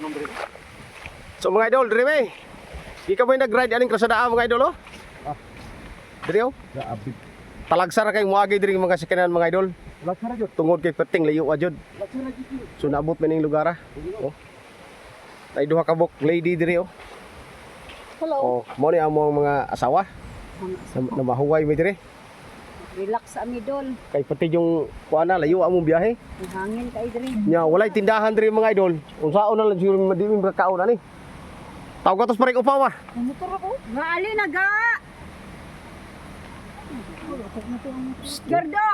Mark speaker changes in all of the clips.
Speaker 1: tanong diri.
Speaker 2: So mga idol, diri may. Di ka may nag-ride aning krasadaan mga idol oh?
Speaker 1: Ah.
Speaker 2: Diri oh?
Speaker 1: Grabe.
Speaker 2: Talagsa ra kay muagi diri mga sakyanan mga idol.
Speaker 1: Laksara jud.
Speaker 2: Tungod kay perting layo wa jud.
Speaker 1: Laksara jud.
Speaker 2: So naabot man ning lugar ah. Oh. Ay duha ka bok lady diri oh.
Speaker 3: Hello.
Speaker 2: Oh, mo ni among mga asawa na mahuway mi diri.
Speaker 3: Relax sa amidol.
Speaker 2: Kay pati yung kuana layo among biyahe.
Speaker 3: Ang hangin kay diri.
Speaker 2: Nya walay tindahan diri mga idol. Unsaon na lang siguro madimi magkaon ani. Tawag atos pareng upaw ah.
Speaker 3: Ang motor ako. Gaali na ga. Gerdo.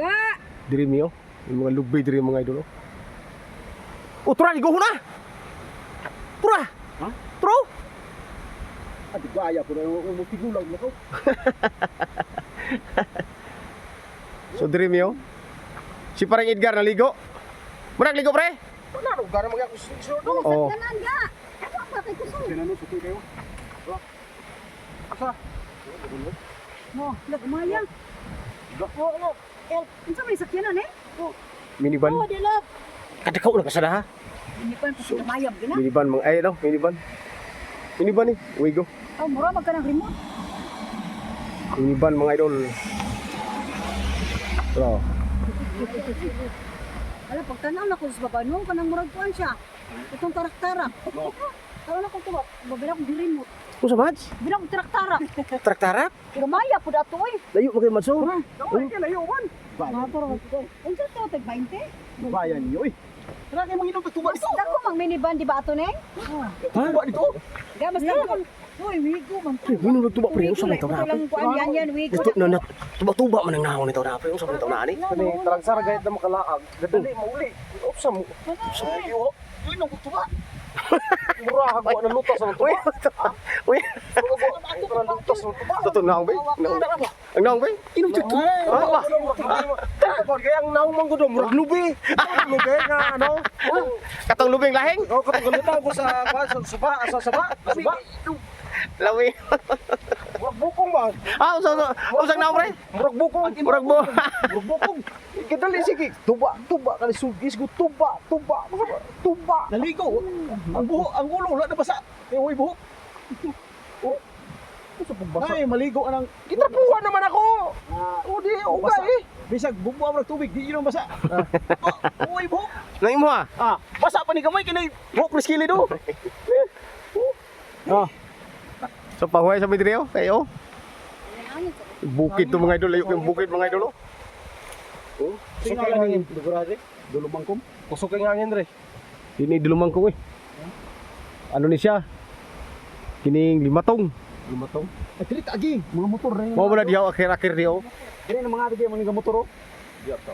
Speaker 3: Ga.
Speaker 2: Diri mi oh. Yung mga lubay diri mga idol oh. Oh, tura go na. Tura.
Speaker 1: Ha?
Speaker 2: Tro.
Speaker 1: Adi gaya ko na mo tigulag na ko.
Speaker 2: So diri mi oh. Si pareng Edgar naligo. Murag ligo pre.
Speaker 1: Wala ro gara mga ko sure do.
Speaker 2: Oh.
Speaker 3: Tanan ga. Ako ang bakit ko sa.
Speaker 1: Kinano sukoy kayo. Wala. Asa?
Speaker 3: Mo, nagmaya. Oo. Unsa may sakyanan eh?
Speaker 2: Minivan.
Speaker 3: Oh, dilap.
Speaker 2: Kadakaw na kasada ha.
Speaker 3: Hindi pa mayab gina.
Speaker 2: Minivan mga ay no, minivan. Minivan ni. Uwigo.
Speaker 3: Oh, mura magka ng remote.
Speaker 2: Minivan mga idol. Bro.
Speaker 3: Ala pagtanaw na ko sa baba no kanang murag kuan siya. Itong tarak-tarak. Tawon na ko to. Babila ko di remote.
Speaker 2: Kung sa match?
Speaker 3: Bilang ko tarak-tarak.
Speaker 2: Trak-tarak.
Speaker 3: Pero maya po dato eh.
Speaker 2: Layo mo kay Matso.
Speaker 1: Dawai kay layo man.
Speaker 3: Mga puro ko. Unsa to tag 20?
Speaker 1: Bayan niyo eh. Tara kay manginom tuba dito.
Speaker 3: Dako mang minivan di ba ato neng?
Speaker 1: Tuba dito.
Speaker 3: Ga mas dako. Uy, wigo man.
Speaker 2: Minum nagtuba pre usa man taw na.
Speaker 3: Lang kuan yan wigo.
Speaker 2: Gusto na tuba-tuba man ang nahon nito na pre usa man taw na ani.
Speaker 1: Kani taragsara gayet na makalaag. Gadali mauli. Opsa mo. Ayo. Uy nang tuba. Mura ako na lutas ang tuba.
Speaker 2: Uy,
Speaker 1: Ako na lutas ang tuba.
Speaker 2: totoo na ang bay. Ang naong bay. Inom tuto. Ah,
Speaker 1: Kaya ang naong manggo do murag lubi. Lubi nga ano.
Speaker 2: katong lubing lahing.
Speaker 1: Oh, kapag galutan ko sa saba.
Speaker 2: Lawi.
Speaker 1: Murag bukong ba?
Speaker 2: Ah, usang naong pre.
Speaker 1: Murag bukong.
Speaker 2: Murag mo.
Speaker 1: Murag bukong. Kadali sige. Tuba kani sugis ko tuba. Naligo. Ang ulo wala na basa. Uy buhok. Oh. Sa pagbasa. Ay, maligo ka ng... Gitrapuhan naman ako! O di, uga eh. Bisag, bumbuha mo ng tubig, di yun ang basa. Uy, buhok.
Speaker 2: Nang imo ah.
Speaker 1: Basa pa ni kamay, kinay buhok riskili do.
Speaker 2: Oh. So pahuway sa midrio kayo. Bukid to mga idol, layo kayong bukid mga idol. Oh.
Speaker 1: Kusok kay hangin. Dugurade. Dulumangkom. Kusok kay hangin, Dre.
Speaker 2: Ini dilumang ko eh. Ano ni siya? Kining limatong.
Speaker 1: Lumatong. Ay, tilit agi. Mga motor rin.
Speaker 2: Mau wala dihaw akhir-akhir dihaw.
Speaker 1: Kini na mga agi, mga motor. Diyan to.